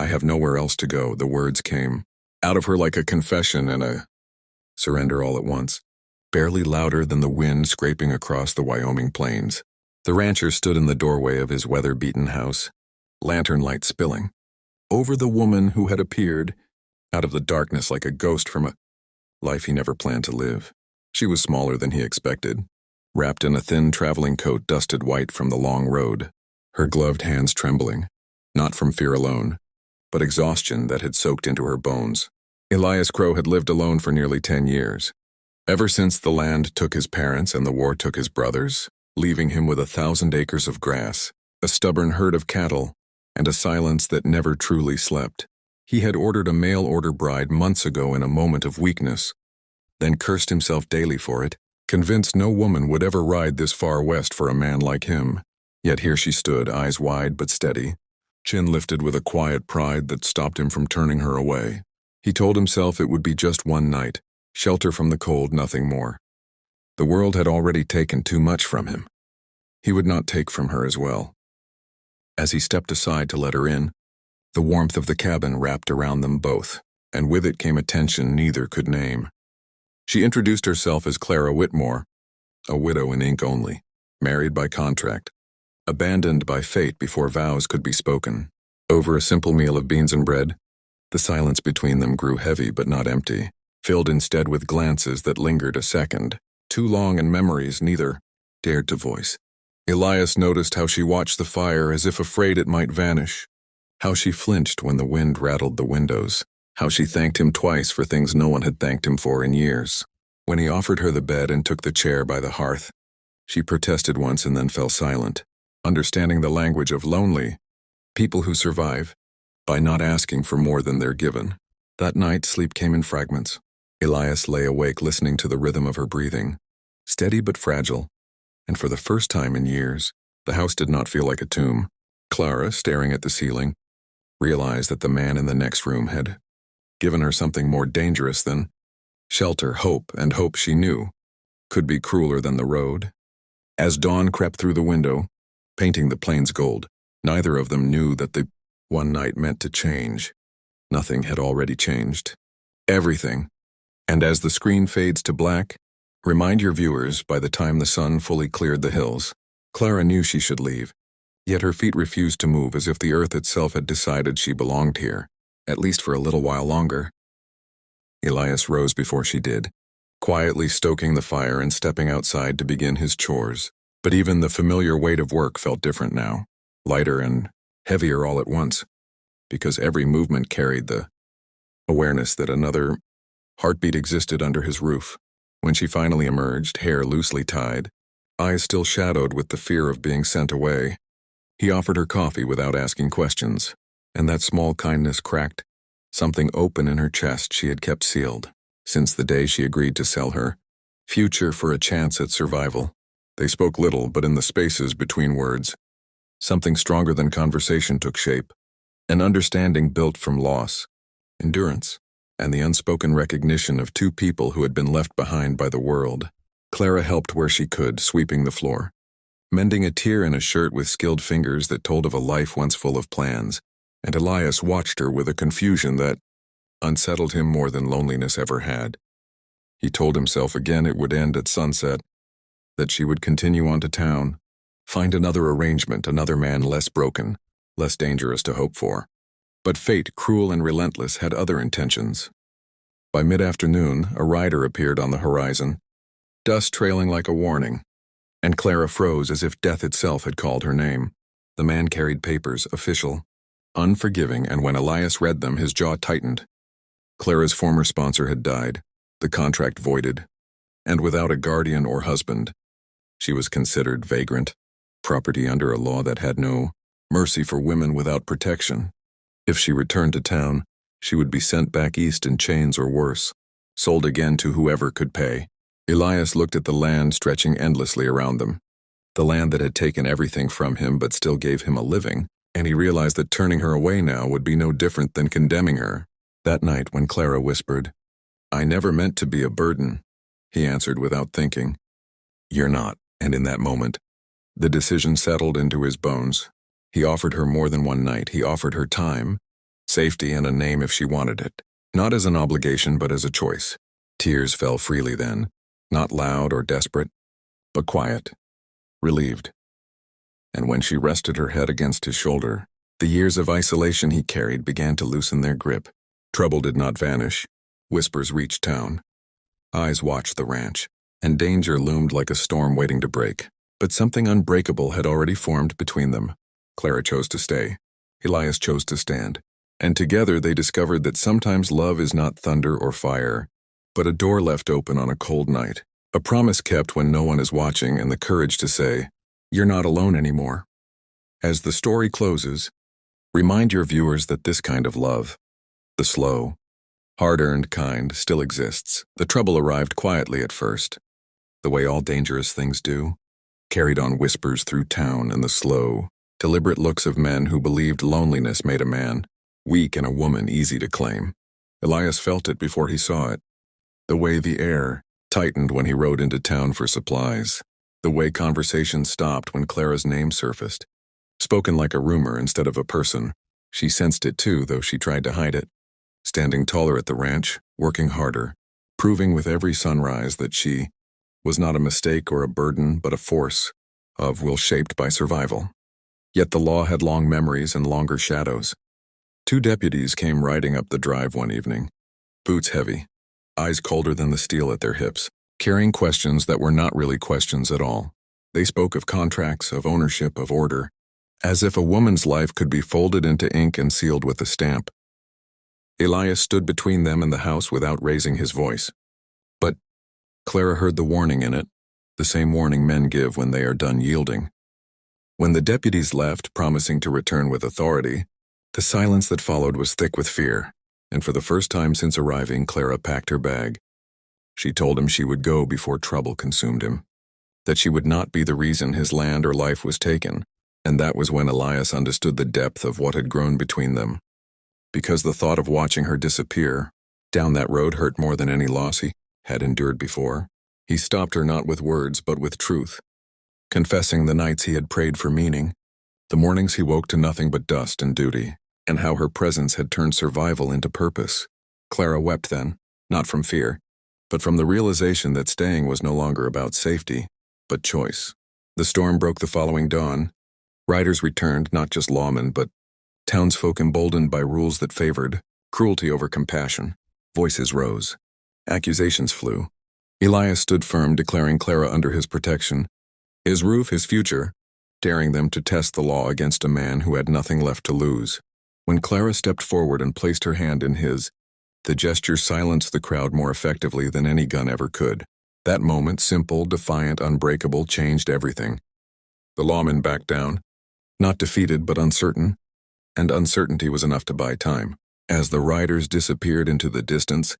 I have nowhere else to go, the words came out of her like a confession and a surrender all at once, barely louder than the wind scraping across the Wyoming plains. The rancher stood in the doorway of his weather-beaten house, lantern light spilling over the woman who had appeared out of the darkness like a ghost from a life he never planned to live. She was smaller than he expected, wrapped in a thin traveling coat dusted white from the long road, her gloved hands trembling, not from fear alone, but exhaustion that had soaked into her bones. Elias Crow had lived alone for nearly 10 years. Ever since the land took his parents and the war took his brothers, leaving him with 1,000 acres of grass, a stubborn herd of cattle, and a silence that never truly slept. He had ordered a mail-order bride months ago in a moment of weakness, then cursed himself daily for it, convinced no woman would ever ride this far west for a man like him. Yet here she stood, eyes wide but steady, chin lifted with a quiet pride that stopped him from turning her away. He told himself it would be just one night, shelter from the cold, nothing more. The world had already taken too much from him. He would not take from her as well. As he stepped aside to let her in, the warmth of the cabin wrapped around them both, and with it came a tension neither could name. She introduced herself as Clara Whitmore, a widow in ink only, married by contract, abandoned by fate before vows could be spoken. Over a simple meal of beans and bread, the silence between them grew heavy but not empty, filled instead with glances that lingered a second, too long in memories neither dared to voice. Elias noticed how she watched the fire as if afraid it might vanish, how she flinched when the wind rattled the windows, how she thanked him twice for things no one had thanked him for in years. When he offered her the bed and took the chair by the hearth, she protested once and then fell silent, understanding the language of lonely people who survive by not asking for more than they're given. That night, sleep came in fragments. Elias lay awake listening to the rhythm of her breathing, steady but fragile, and for the first time in years, the house did not feel like a tomb. Clara, staring at the ceiling, realized that the man in the next room had given her something more dangerous than shelter, hope, and hope she knew could be crueler than the road. As dawn crept through the window, painting the plains gold, neither of them knew that the one night meant to change. Nothing had already changed. Everything. And as the screen fades to black, remind your viewers by the time the sun fully cleared the hills. Clara knew she should leave, yet her feet refused to move as if the earth itself had decided she belonged here, at least for a little while longer. Elias rose before she did, quietly stoking the fire and stepping outside to begin his chores. But even the familiar weight of work felt different now, lighter and heavier all at once, because every movement carried the awareness that another heartbeat existed under his roof. When she finally emerged, hair loosely tied, eyes still shadowed with the fear of being sent away, he offered her coffee without asking questions, and that small kindness cracked something open in her chest she had kept sealed since the day she agreed to sell her future for a chance at survival. They spoke little, but in the spaces between words, something stronger than conversation took shape, an understanding built from loss, endurance, and the unspoken recognition of two people who had been left behind by the world. Clara helped where she could, sweeping the floor, mending a tear in a shirt with skilled fingers that told of a life once full of plans, and Elias watched her with a confusion that unsettled him more than loneliness ever had. He told himself again it would end at sunset, that she would continue on to town, find another arrangement, another man less broken, less dangerous to hope for. But fate, cruel and relentless, had other intentions. By mid-afternoon, a rider appeared on the horizon, dust trailing like a warning, and Clara froze as if death itself had called her name. The man carried papers, official, unforgiving, and when Elias read them, his jaw tightened. Clara's former sponsor had died, the contract voided, and without a guardian or husband, she was considered vagrant, property under a law that had no mercy for women without protection. If she returned to town, she would be sent back east in chains or worse, sold again to whoever could pay. Elias looked at the land stretching endlessly around them, the land that had taken everything from him but still gave him a living, and he realized that turning her away now would be no different than condemning her. That night when Clara whispered, "I never meant to be a burden," he answered without thinking, "You're not." And in that moment, the decision settled into his bones. He offered her more than one night. He offered her time, safety, and a name if she wanted it. Not as an obligation, but as a choice. Tears fell freely then, not loud or desperate, but quiet, relieved. And when she rested her head against his shoulder, the years of isolation he carried began to loosen their grip. Trouble did not vanish. Whispers reached town. Eyes watched the ranch, and danger loomed like a storm waiting to break. But something unbreakable had already formed between them. Clara chose to stay. Elias chose to stand. And together they discovered that sometimes love is not thunder or fire, but a door left open on a cold night, a promise kept when no one is watching, and the courage to say, "You're not alone anymore." As the story closes, remind your viewers that this kind of love, the slow, hard-earned kind, still exists. The trouble arrived quietly at first, the way all dangerous things do, carried on whispers through town and the slow, deliberate looks of men who believed loneliness made a man weak and a woman easy to claim. Elias felt it before he saw it. The way the air tightened when he rode into town for supplies. The way conversation stopped when Clara's name surfaced. Spoken like a rumor instead of a person. She sensed it too, though she tried to hide it. Standing taller at the ranch, working harder, proving with every sunrise that she was not a mistake or a burden, but a force of will shaped by survival. Yet the law had long memories and longer shadows. 2 deputies came riding up the drive one evening, boots heavy, eyes colder than the steel at their hips, carrying questions that were not really questions at all. They spoke of contracts, of ownership, of order, as if a woman's life could be folded into ink and sealed with a stamp. Elias stood between them and the house without raising his voice. But Clara heard the warning in it, the same warning men give when they are done yielding. When the deputies left, promising to return with authority, the silence that followed was thick with fear, and for the first time since arriving, Clara packed her bag. She told him she would go before trouble consumed him, that she would not be the reason his land or life was taken, and that was when Elias understood the depth of what had grown between them. Because the thought of watching her disappear down that road hurt more than any loss he had endured before. He stopped her not with words but with truth, confessing the nights he had prayed for meaning, the mornings he woke to nothing but dust and duty, and how her presence had turned survival into purpose. Clara wept then, not from fear, but from the realization that staying was no longer about safety, but choice. The storm broke the following dawn. Riders returned, not just lawmen, but townsfolk emboldened by rules that favored cruelty over compassion. Voices rose. Accusations flew. Elias stood firm, declaring Clara under his protection, his roof, his future, daring them to test the law against a man who had nothing left to lose. When Clara stepped forward and placed her hand in his, the gesture silenced the crowd more effectively than any gun ever could. That moment, simple, defiant, unbreakable, changed everything. The lawmen backed down, not defeated but uncertain, and uncertainty was enough to buy time. As the riders disappeared into the distance,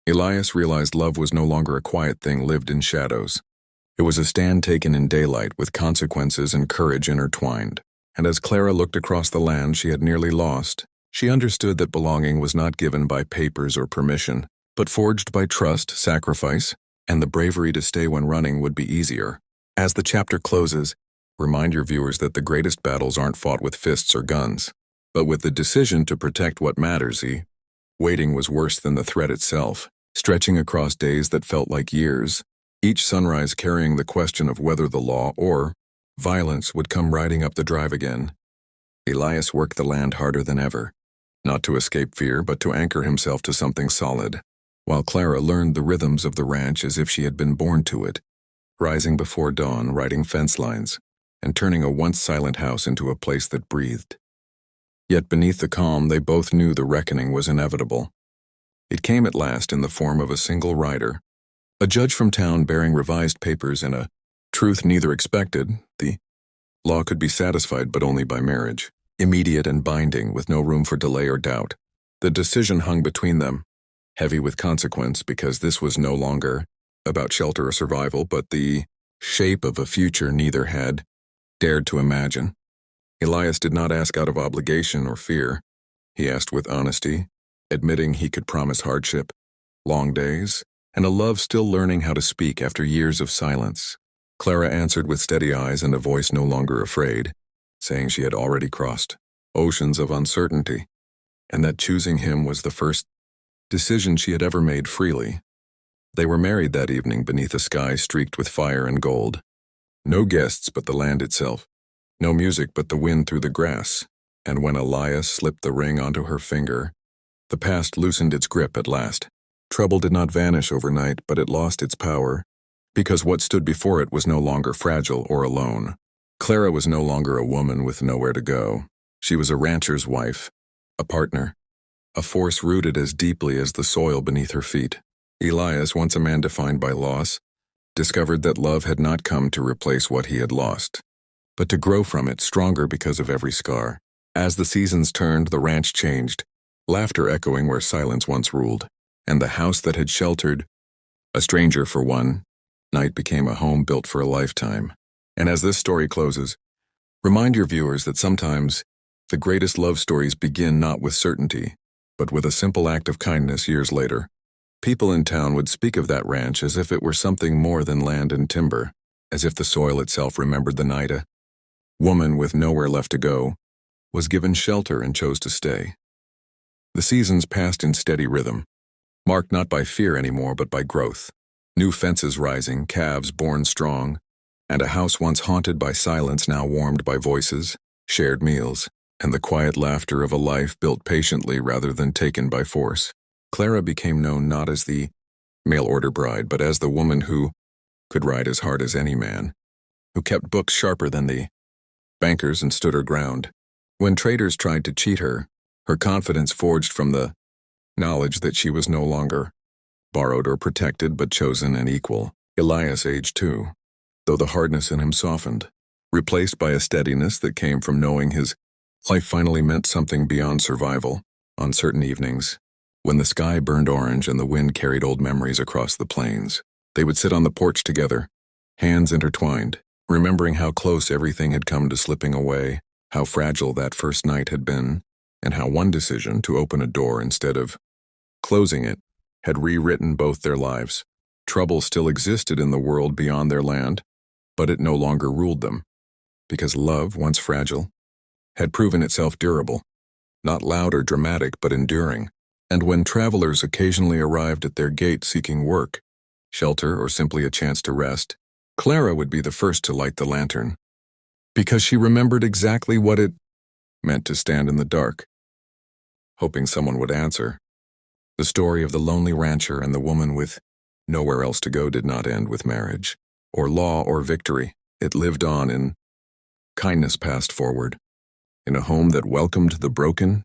Elias realized love was no longer a quiet thing lived in shadows. It was a stand taken in daylight with consequences and courage intertwined. And as Clara looked across the land she had nearly lost, she understood that belonging was not given by papers or permission, but forged by trust, sacrifice, and the bravery to stay when running would be easier. As the chapter closes, remind your viewers that the greatest battles aren't fought with fists or guns, but with the decision to protect what matters. Waiting was worse than the threat itself, stretching across days that felt like years, each sunrise carrying the question of whether the law or violence would come riding up the drive again. Elias worked the land harder than ever, not to escape fear but to anchor himself to something solid, while Clara learned the rhythms of the ranch as if she had been born to it, rising before dawn, riding fence lines, and turning a once silent house into a place that breathed. Yet beneath the calm they both knew the reckoning was inevitable. It came at last in the form of a single rider, a judge from town bearing revised papers and a truth neither expected. The law could be satisfied but only by marriage, immediate and binding with no room for delay or doubt. The decision hung between them, heavy with consequence because this was no longer about shelter or survival but the shape of a future neither had dared to imagine. Elias did not ask out of obligation or fear. He asked with honesty, admitting he could promise hardship, long days, and a love still learning how to speak after years of silence. Clara answered with steady eyes and a voice no longer afraid, saying she had already crossed oceans of uncertainty, and that choosing him was the first decision she had ever made freely. They were married that evening beneath a sky streaked with fire and gold. No guests but the land itself. No music but the wind through the grass. And when Elias slipped the ring onto her finger, the past loosened its grip at last. Trouble did not vanish overnight, but it lost its power, because what stood before it was no longer fragile or alone. Clara was no longer a woman with nowhere to go. She was a rancher's wife, a partner, a force rooted as deeply as the soil beneath her feet. Elias, once a man defined by loss, discovered that love had not come to replace what he had lost, but to grow from it stronger because of every scar. As the seasons turned, the ranch changed, laughter echoing where silence once ruled, and the house that had sheltered a stranger for one night became a home built for a lifetime. And as this story closes, remind your viewers that sometimes the greatest love stories begin not with certainty, but with a simple act of kindness years later. People in town would speak of that ranch as if it were something more than land and timber, as if the soil itself remembered the night a woman with nowhere left to go was given shelter and chose to stay. The seasons passed in steady rhythm, marked not by fear anymore but by growth. New fences rising, calves born strong, and a house once haunted by silence now warmed by voices, shared meals, and the quiet laughter of a life built patiently rather than taken by force. Clara became known not as the mail-order bride, but as the woman who could ride as hard as any man, who kept books sharper than the bankers and stood her ground. When traders tried to cheat her, her confidence forged from the knowledge that she was no longer borrowed or protected but chosen and equal. Elias aged too, though the hardness in him softened, replaced by a steadiness that came from knowing his life finally meant something beyond survival. On certain evenings, when the sky burned orange and the wind carried old memories across the plains, they would sit on the porch together, hands intertwined, remembering how close everything had come to slipping away, how fragile that first night had been, and how one decision to open a door instead of closing it had rewritten both their lives. Trouble still existed in the world beyond their land, but it no longer ruled them, because love, once fragile, had proven itself durable, not loud or dramatic but enduring. And when travelers occasionally arrived at their gate seeking work, shelter, or simply a chance to rest, Clara would be the first to light the lantern, because she remembered exactly what it meant to stand in the dark, hoping someone would answer. The story of the lonely rancher and the woman with nowhere else to go did not end with marriage, or law, or victory. It lived on in kindness passed forward, in a home that welcomed the broken,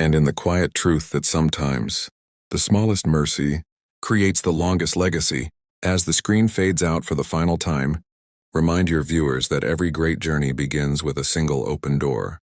and in the quiet truth that sometimes the smallest mercy creates the longest legacy. As the screen fades out for the final time, remind your viewers that every great journey begins with a single open door.